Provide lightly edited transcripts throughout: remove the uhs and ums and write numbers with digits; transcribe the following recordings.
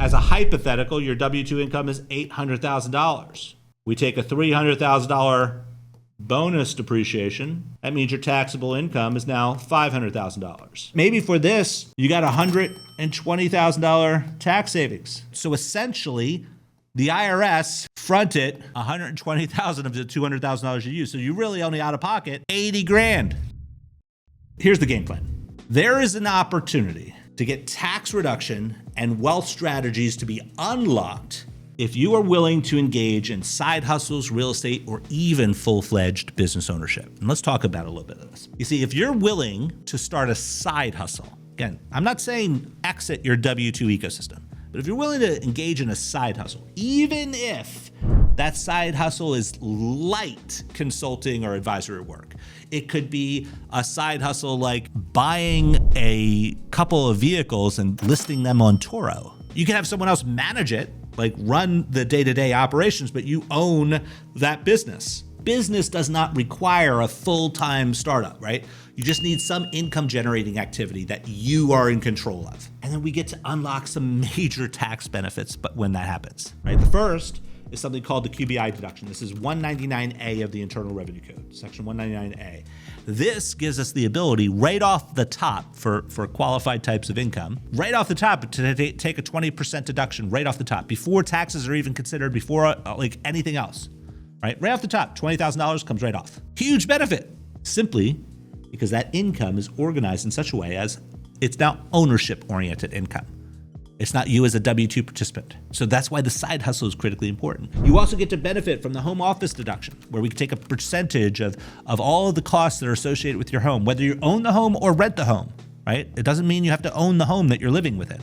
as a hypothetical, your W-2 income is $800,000. We take a $300,000 bonus depreciation. That means your taxable income is now $500,000. Maybe for this, you got $120,000 tax savings. So essentially, the IRS fronted $120,000 of the $200,000 you use. So you really only out of pocket $80,000. Here's the game plan. There is an opportunity to get tax reduction and wealth strategies to be unlocked if you are willing to engage in side hustles, real estate, or even full-fledged business ownership. And let's talk about a little bit of this. You see, if you're willing to start a side hustle, again, I'm not saying exit your W-2 ecosystem, but if you're willing to engage in a side hustle, even if that side hustle is light consulting or advisory work, it could be a side hustle like buying a couple of vehicles and listing them on Turo. You can have someone else manage it, like run the day-to-day operations, but you own that business. Business does not require a full-time startup, right? You just need some income generating activity that you are in control of. And then we get to unlock some major tax benefits but when that happens, right? The first is something called the QBI deduction. This is 199A of the Internal Revenue Code, section 199A. This gives us the ability right off the top for qualified types of income, right off the top to take a 20% deduction right off the top before taxes are even considered, before like anything else, right? Right off the top, $20,000 comes right off. Huge benefit, simply because that income is organized in such a way as it's now ownership-oriented income. It's not you as a W-2 participant. So that's why the side hustle is critically important. You also get to benefit from the home office deduction, where we can take a percentage of all of the costs that are associated with your home, whether you own the home or rent the home, right? It doesn't mean you have to own the home that you're living within.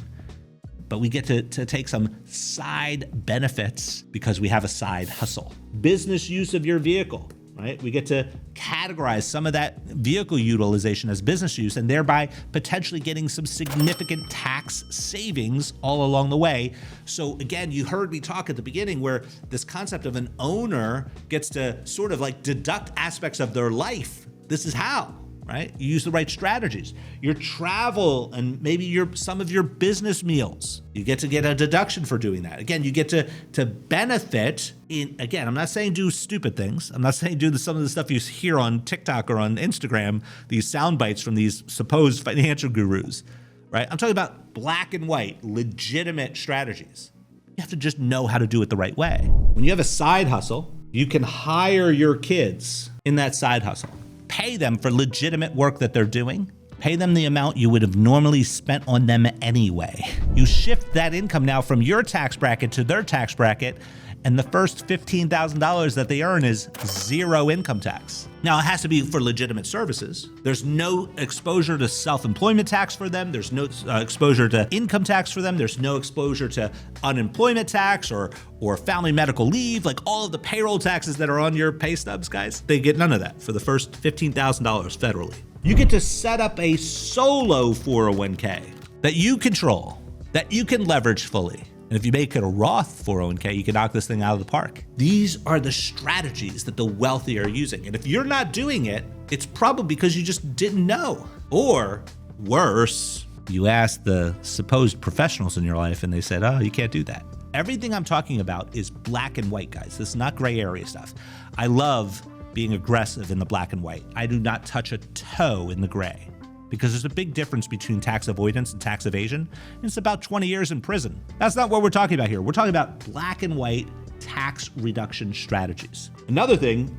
But we get to take some side benefits because we have a side hustle. Business use of your vehicle, right? We get to categorize some of that vehicle utilization as business use and thereby potentially getting some significant tax savings all along the way. So again, you heard me talk at the beginning where this concept of an owner gets to sort of like deduct aspects of their life. This is how, right? You use the right strategies. Your travel and maybe some of your business meals, you get to get a deduction for doing that. Again, you get to benefit in, again, I'm not saying do stupid things. I'm not saying do some of the stuff you hear on TikTok or on Instagram, these sound bites from these supposed financial gurus, right? I'm talking about black and white, legitimate strategies. You have to just know how to do it the right way. When you have a side hustle, you can hire your kids in that side hustle. Pay them for legitimate work that they're doing. Pay them the amount you would have normally spent on them anyway. You shift that income now from your tax bracket to their tax bracket, and the first $15,000 that they earn is zero income tax. Now, it has to be for legitimate services. There's no exposure to self-employment tax for them. There's no exposure to income tax for them. There's no exposure to unemployment tax or family medical leave, like all of the payroll taxes that are on your pay stubs, guys. They get none of that for the first $15,000 federally. You get to set up a solo 401k that you control, that you can leverage fully. And if you make it a Roth 401k, you can knock this thing out of the park. These are the strategies that the wealthy are using. And if you're not doing it, it's probably because you just didn't know. Or worse, you asked the supposed professionals in your life and they said, oh, you can't do that. Everything I'm talking about is black and white, guys. This is not gray area stuff. I love being aggressive in the black and white. I do not touch a toe in the gray, because there's a big difference between tax avoidance and tax evasion. And it's about 20 years in prison. That's not what we're talking about here. We're talking about black and white tax reduction strategies. Another thing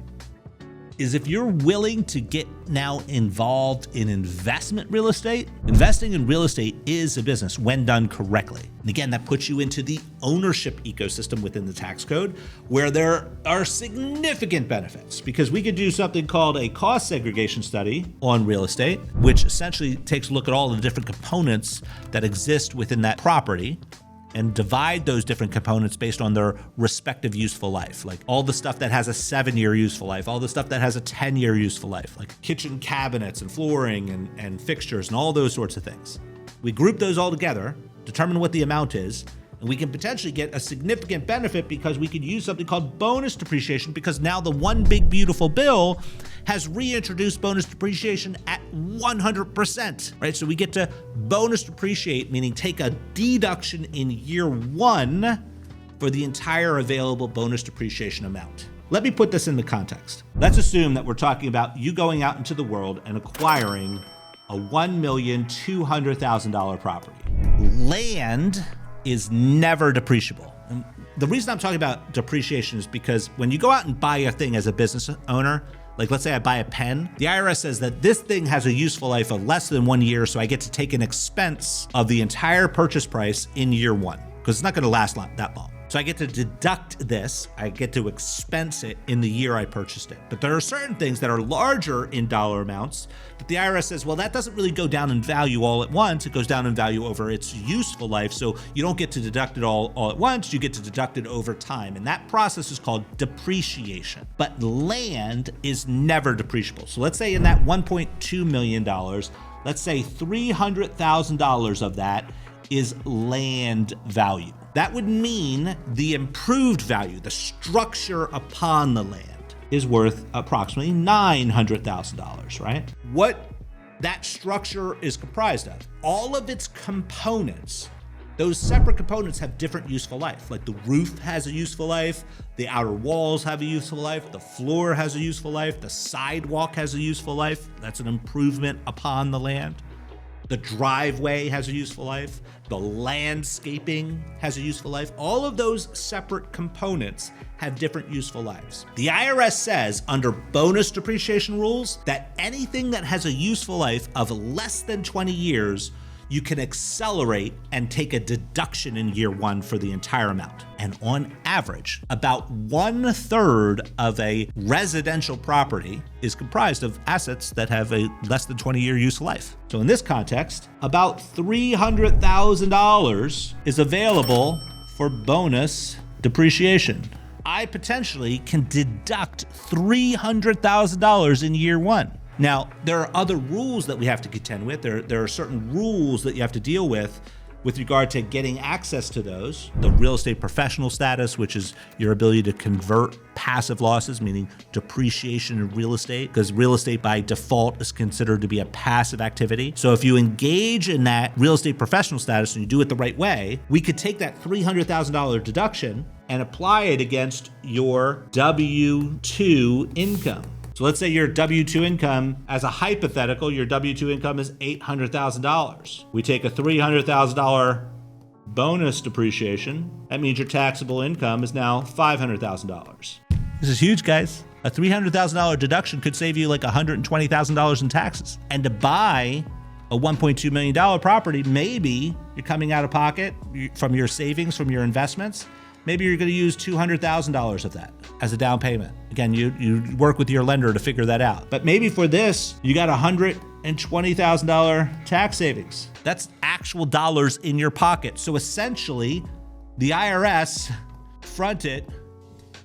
is if you're willing to get now involved in investment real estate, investing in real estate is a business when done correctly. And again, that puts you into the ownership ecosystem within the tax code, where there are significant benefits, because we could do something called a cost segregation study on real estate, which essentially takes a look at all the different components that exist within that property and divide those different components based on their respective useful life. Like all the stuff that has a 7-year useful life, all the stuff that has a 10-year useful life, like kitchen cabinets and flooring and fixtures and all those sorts of things. We group those all together, determine what the amount is, and we can potentially get a significant benefit because we could use something called bonus depreciation, because now the one big beautiful bill has reintroduced bonus depreciation at 100%, right? So we get to bonus depreciate, meaning take a deduction in year one for the entire available bonus depreciation amount. Let me put this into context. Let's assume that we're talking about you going out into the world and acquiring a $1,200,000 property. Land is never depreciable. And the reason I'm talking about depreciation is because when you go out and buy a thing as a business owner, like let's say I buy a pen, the IRS says that this thing has a useful life of less than 1 year, so I get to take an expense of the entire purchase price in year one, because it's not gonna last that long. So I get to deduct this, I get to expense it in the year I purchased it. But there are certain things that are larger in dollar amounts that the IRS says, well, that doesn't really go down in value all at once. It goes down in value over its useful life. So you don't get to deduct it all at once, you get to deduct it over time. And that process is called depreciation. But land is never depreciable. So let's say in that $1.2 million, let's say $300,000 of that is land value. That would mean the improved value, the structure upon the land, is worth approximately $900,000, right? What that structure is comprised of, all of its components, those separate components have different useful life. Like the roof has a useful life, the outer walls have a useful life, the floor has a useful life, the sidewalk has a useful life. That's an improvement upon the land. The driveway has a useful life. The landscaping has a useful life. All of those separate components have different useful lives. The IRS says under bonus depreciation rules that anything that has a useful life of less than 20 years, you can accelerate and take a deduction in year one for the entire amount. And on average, about 1/3 of a residential property is comprised of assets that have a less than 20-year useful life. So in this context, about $300,000 is available for bonus depreciation. I potentially can deduct $300,000 in year one. Now, there are other rules that we have to contend with. There are certain rules that you have to deal with regard to getting access to those. The real estate professional status, which is your ability to convert passive losses, meaning depreciation in real estate, because real estate by default is considered to be a passive activity. So if you engage in that real estate professional status and you do it the right way, we could take that $300,000 deduction and apply it against your W-2 income. So let's say your W-2 income, as a hypothetical, your W-2 income is $800,000. We take a $300,000 bonus depreciation. That means your taxable income is now $500,000. This is huge, guys. A $300,000 deduction could save you like $120,000 in taxes. And to buy a $1.2 million property, maybe you're coming out of pocket from your savings, from your investments. Maybe you're going to use $200,000 of that as a down payment. Again, you work with your lender to figure that out. But maybe for this, you got $120,000 tax savings. That's actual dollars in your pocket. So essentially, the IRS fronted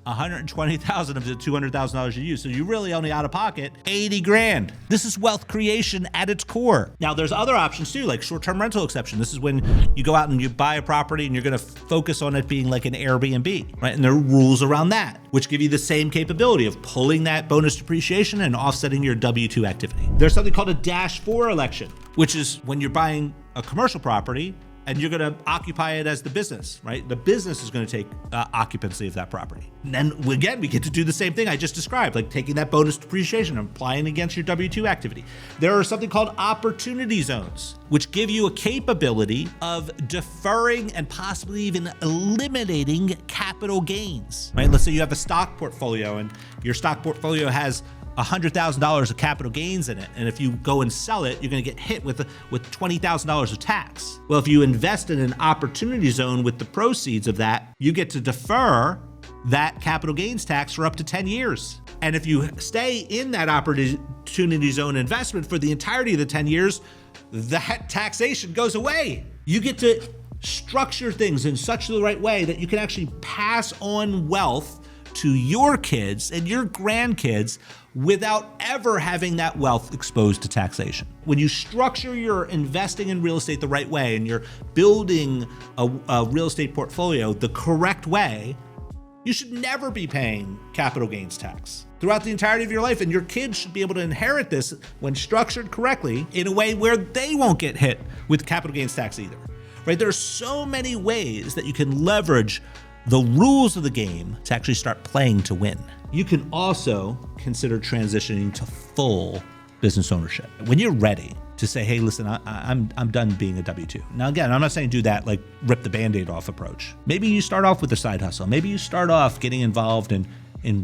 $120,000 of the $200,000 you use. So you really only out of pocket $80,000. This is wealth creation at its core. Now there's other options too, like short-term rental exception. This is when you go out and you buy a property and you're gonna focus on it being like an Airbnb, right? And there are rules around that, which give you the same capability of pulling that bonus depreciation and offsetting your W-2 activity. There's something called a -4 election, which is when you're buying a commercial property and you're gonna occupy it as the business, right? The business is gonna take occupancy of that property. And then again, we get to do the same thing I just described, like taking that bonus depreciation and applying against your W-2 activity. There are something called opportunity zones, which give you a capability of deferring and possibly even eliminating capital gains, right? Let's say you have a stock portfolio and your stock portfolio has $100,000 of capital gains in it. And if you go and sell it, you're gonna get hit with $20,000 of tax. Well, if you invest in an opportunity zone with the proceeds of that, you get to defer that capital gains tax for up to 10 years. And if you stay in that opportunity zone investment for the entirety of the 10 years, that taxation goes away. You get to structure things in such the right way that you can actually pass on wealth to your kids and your grandkids without ever having that wealth exposed to taxation. When you structure your investing in real estate the right way and you're building a real estate portfolio the correct way, You should never be paying capital gains tax throughout the entirety of your life, and your kids should be able to inherit this when structured correctly in a way where they won't get hit with capital gains tax either, right? There are so many ways that you can leverage the rules of the game to actually start playing to win. You can also consider transitioning to full business ownership. When you're ready to say, hey, listen, I'm done being a W-2. Now, again, I'm not saying do that like rip the Band-Aid off approach. Maybe you start off with a side hustle. Maybe you start off getting involved in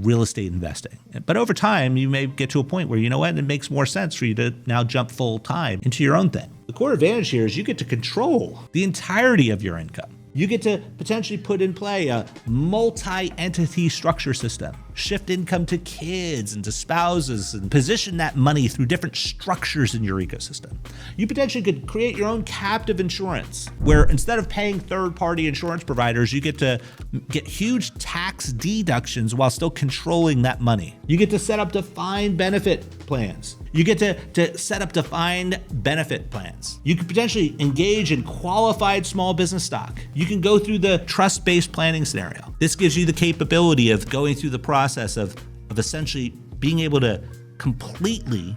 real estate investing. But over time, you may get to a point where, you know what, it makes more sense for you to now jump full time into your own thing. The core advantage here is you get to control the entirety of your income. You get to potentially put in play a multi-entity structure system, shift income to kids and to spouses, and position that money through different structures in your ecosystem. You potentially could create your own captive insurance, where instead of paying third-party insurance providers, you get to get huge tax deductions while still controlling that money. You get to set up defined benefit plans. You get to set up defined benefit plans. You could potentially engage in qualified small business stock. You can go through the trust-based planning scenario. This gives you the capability of going through the process of essentially being able to completely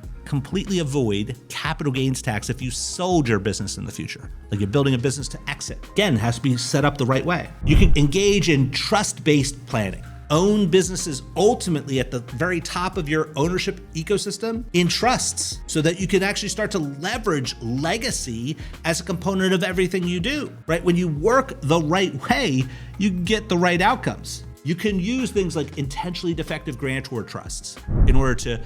avoid capital gains tax if you sold your business in the future. Like you're building a business to exit. Again, it has to be set up the right way. You can engage in trust-based planning. Own businesses ultimately at the very top of your ownership ecosystem in trusts, so that you can actually start to leverage legacy as a component of everything you do, right? When you work the right way, you can get the right outcomes. You can use things like intentionally defective grantor trusts in order to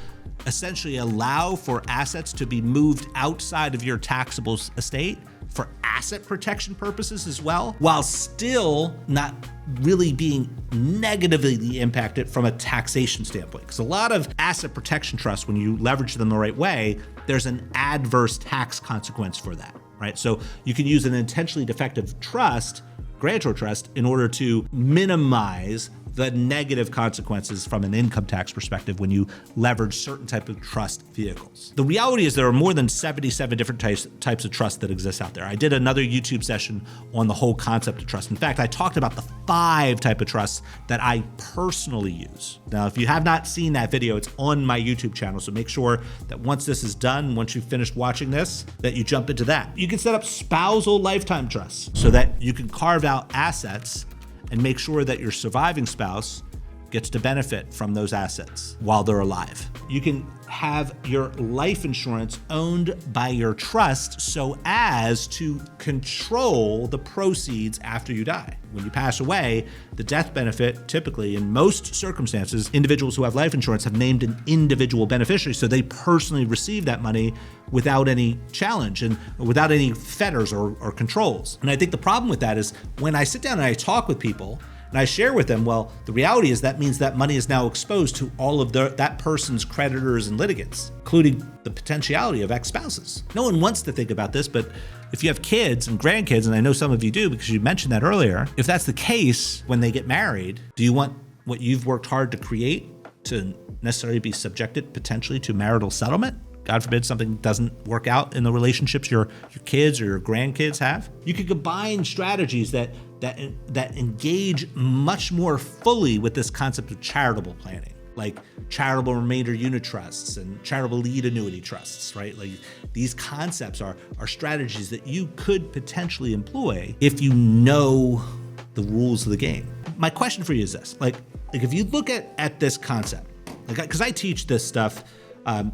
essentially allow for assets to be moved outside of your taxable estate for asset protection purposes as well, while still not really being negatively impacted from a taxation standpoint. Because a lot of asset protection trusts, when you leverage them the right way, there's an adverse tax consequence for that, right? So you can use an intentionally defective trust, grantor trust, in order to minimize the negative consequences from an income tax perspective when you leverage certain type of trust vehicles. The reality is there are more than 77 different types of trust that exist out there. I did another YouTube session on the whole concept of trust. In fact, I talked about the 5 types of trusts that I personally use. Now, if you have not seen that video, it's on my YouTube channel, so make sure that once this is done, once you've finished watching this, that you jump into that. You can set up spousal lifetime trusts so that you can carve out assets and make sure that your surviving spouse gets to benefit from those assets while they're alive. You can have your life insurance owned by your trust so as to control the proceeds after you die. When you pass away, the death benefit, typically in most circumstances, individuals who have life insurance have named an individual beneficiary, so they personally receive that money without any challenge and without any fetters or controls. And I think the problem with that is when I sit down and I talk with people, and I share with them, well, the reality is that means that money is now exposed to all of that person's creditors and litigants, including the potentiality of ex-spouses. No one wants to think about this, but if you have kids and grandkids, and I know some of you do because you mentioned that earlier, if that's the case when they get married, do you want what you've worked hard to create to necessarily be subjected potentially to marital settlement? God forbid something doesn't work out in the relationships your kids or your grandkids have. You could combine strategies that engage much more fully with this concept of charitable planning, like charitable remainder unit trusts and charitable lead annuity trusts, right? Like these concepts are strategies that you could potentially employ if you know the rules of the game. My question for you is this, like if you look at this concept, because I teach this stuff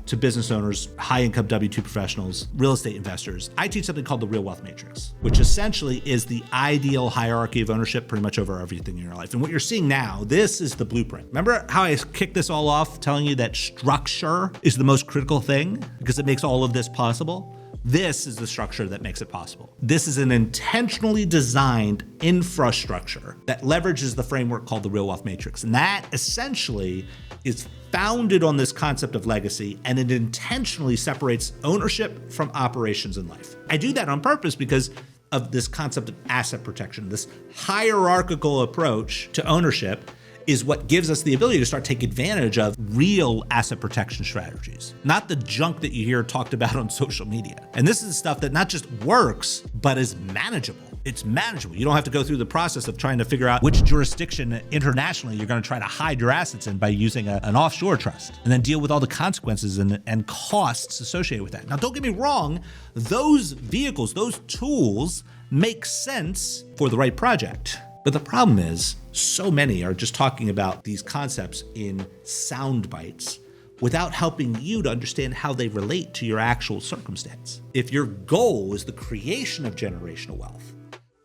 to business owners, high-income W-2 professionals, real estate investors. I teach something called the Real Wealth Matrix, which essentially is the ideal hierarchy of ownership pretty much over everything in your life. And what you're seeing now, this is the blueprint. Remember how I kicked this all off telling you that structure is the most critical thing because it makes all of this possible? This is the structure that makes it possible. This is an intentionally designed infrastructure that leverages the framework called the Real Wealth Matrix. And that essentially is founded on this concept of legacy, and it intentionally separates ownership from operations in life. I do that on purpose because of this concept of asset protection. This hierarchical approach to ownership is what gives us the ability to start taking advantage of real asset protection strategies, not the junk that you hear talked about on social media. And this is stuff that not just works, but is manageable. It's manageable. You don't have to go through the process of trying to figure out which jurisdiction internationally you're going to try to hide your assets in by using an offshore trust, and then deal with all the consequences and costs associated with that. Now, don't get me wrong, those vehicles, those tools make sense for the right project. But the problem is, so many are just talking about these concepts in sound bites without helping you to understand how they relate to your actual circumstance. If your goal is the creation of generational wealth,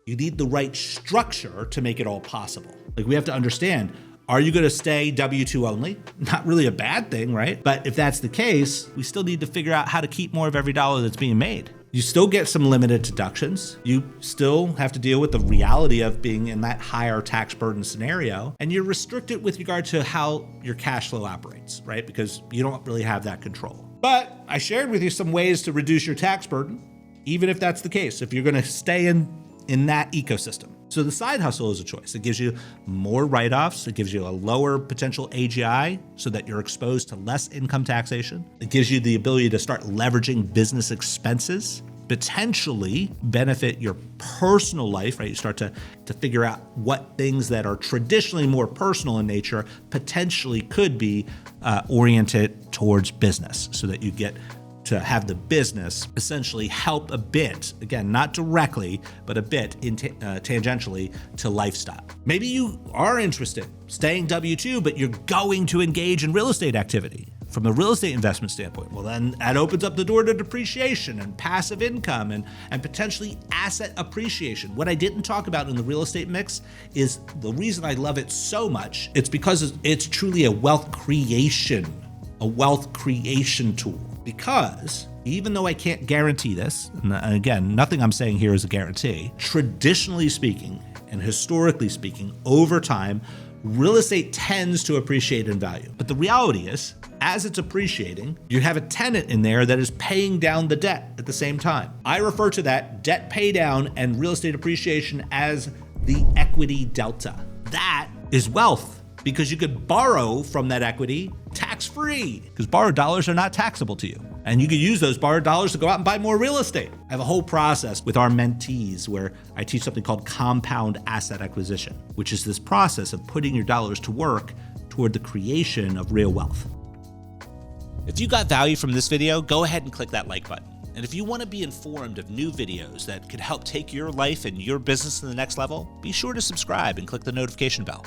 you need the right structure to make it all possible. Like, we have to understand, are you going to stay W-2 only? Not really a bad thing, right? But if that's the case, we still need to figure out how to keep more of every dollar that's being made. You still get some limited deductions. You still have to deal with the reality of being in that higher tax burden scenario. And you're restricted with regard to how your cash flow operates, right? Because you don't really have that control. But I shared with you some ways to reduce your tax burden, even if that's the case, if you're going to stay in that ecosystem. So the side hustle is a choice. It gives you more write-offs. It gives you a lower potential AGI so that you're exposed to less income taxation. It gives you the ability to start leveraging business expenses, potentially benefit your personal life, right? You start to figure out what things that are traditionally more personal in nature potentially could be oriented towards business, so that you get to have the business essentially help a bit, again, not directly, but a bit tangentially to lifestyle. Maybe you are interested staying W-2, but you're going to engage in real estate activity from a real estate investment standpoint. Well, then that opens up the door to depreciation and passive income and potentially asset appreciation. What I didn't talk about in the real estate mix is the reason I love it so much. It's because it's truly a wealth creation tool. Because even though I can't guarantee this, and again, nothing I'm saying here is a guarantee, traditionally speaking and historically speaking, over time, real estate tends to appreciate in value. But the reality is, as it's appreciating, you have a tenant in there that is paying down the debt at the same time. I refer to that debt pay down and real estate appreciation as the equity delta. That is wealth, because you could borrow from that equity tax-free, because borrowed dollars are not taxable to you. And you could use those borrowed dollars to go out and buy more real estate. I have a whole process with our mentees where I teach something called compound asset acquisition, which is this process of putting your dollars to work toward the creation of real wealth. If you got value from this video, go ahead and click that like button. And if you want to be informed of new videos that could help take your life and your business to the next level, be sure to subscribe and click the notification bell.